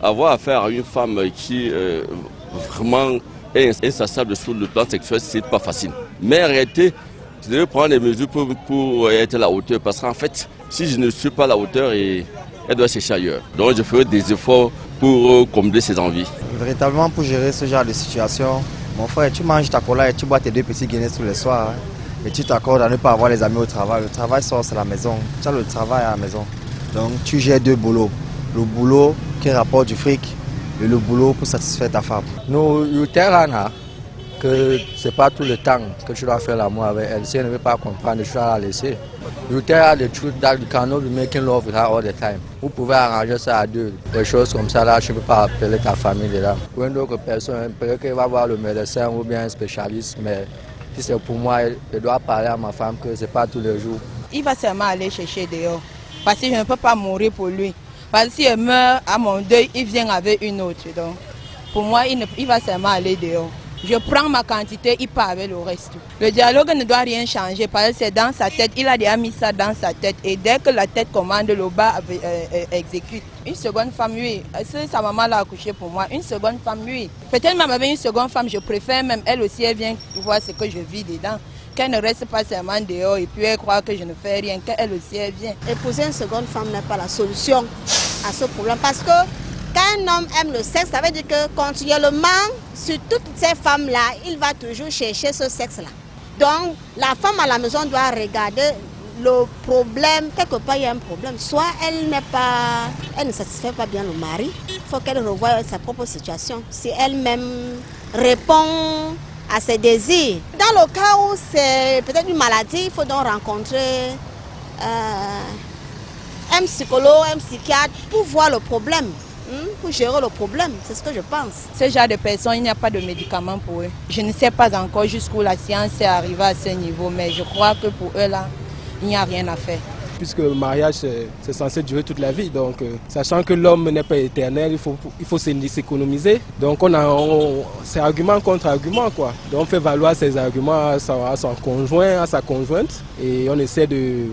avoir affaire à une femme qui vraiment est insaciable sur le plan sexuel, c'est pas facile. Mais en réalité, je devais prendre des mesures pour être à la hauteur. Parce qu'en fait, si je ne suis pas à la hauteur, elle doit chercher ailleurs. Donc je ferai des efforts pour combler ses envies. Véritablement, pour gérer ce genre de situation, mon frère, tu manges ta cola et tu bois tes 2 petits Guinness tous les soirs. Hein, et tu t'accordes à ne pas avoir les amis au travail. Le travail sort, c'est la maison. Tu as le travail à la maison. Donc tu gères 2 boulots. Le boulot qui rapporte du fric et le boulot pour satisfaire ta femme. Nous, que ce n'est pas tout le temps que tu dois faire l'amour avec elle. Si elle ne veut pas comprendre, tu dois la laisser. You tell her the truth that you cannot be making love with her all the time. Vous pouvez arranger ça à 2. Des choses comme ça, là, tu ne peux pas appeler ta famille dedans. Pour une autre personne, peut-être qu'elle va voir le médecin ou bien un spécialiste, mais si c'est pour moi, je dois parler à ma femme que ce n'est pas tous les jours. Il va seulement aller chercher dehors, parce que je ne peux pas mourir pour lui. Parce que si elle meurt à mon deuil, il vient avec une autre. Donc, pour moi, il va seulement aller dehors. Je prends ma quantité, il part avec le reste. Le dialogue ne doit rien changer parce que c'est dans sa tête. Il a déjà mis ça dans sa tête. Et dès que la tête commande, le bas exécute. Une seconde femme, oui. C'est sa maman l'a accouché pour moi. Une seconde femme, oui. Peut-être même avec une seconde femme, je préfère même. Elle aussi, elle vient voir ce que je vis dedans. Qu'elle ne reste pas seulement dehors et puis elle croit que je ne fais rien. Qu'elle aussi, elle vient. Épouser une seconde femme n'est pas la solution à ce problème. Parce que quand un homme aime le sexe, ça veut dire que continuellement, sur toutes ces femmes-là, il va toujours chercher ce sexe-là. Donc, la femme à la maison doit regarder le problème. Quelque part, il y a un problème. Soit elle ne satisfait pas bien le mari. Il faut qu'elle revoie sa propre situation. Si elle-même répond à ses désirs. Dans le cas où c'est peut-être une maladie, il faut donc rencontrer un psychologue, un psychiatre pour voir le problème. Pour gérer le problème, c'est ce que je pense. Ce genre de personnes, il n'y a pas de médicaments pour eux. Je ne sais pas encore jusqu'où la science est arrivée à ce niveau, mais je crois que pour eux, là, il n'y a rien à faire. Puisque le mariage, c'est censé durer toute la vie. Donc, sachant que l'homme n'est pas éternel, il faut s'économiser. Donc, c'est argument contre argument, quoi. Donc, on fait valoir ses arguments à son conjoint, à sa conjointe, et on essaie de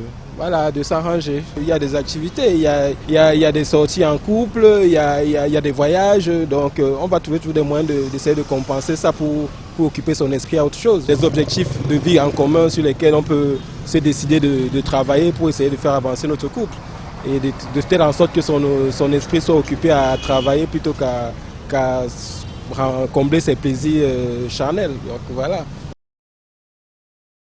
s'arranger. Il y a des activités, il y a des sorties en couple, il y a des voyages. Donc, on va trouver tous des moyens d'essayer de compenser ça pour occuper son esprit à autre chose. Des objectifs de vie en commun sur lesquels on peut se décider de travailler pour essayer de faire avancer notre couple et de faire en sorte que son esprit soit occupé à travailler plutôt qu'à combler ses plaisirs charnels. Donc voilà.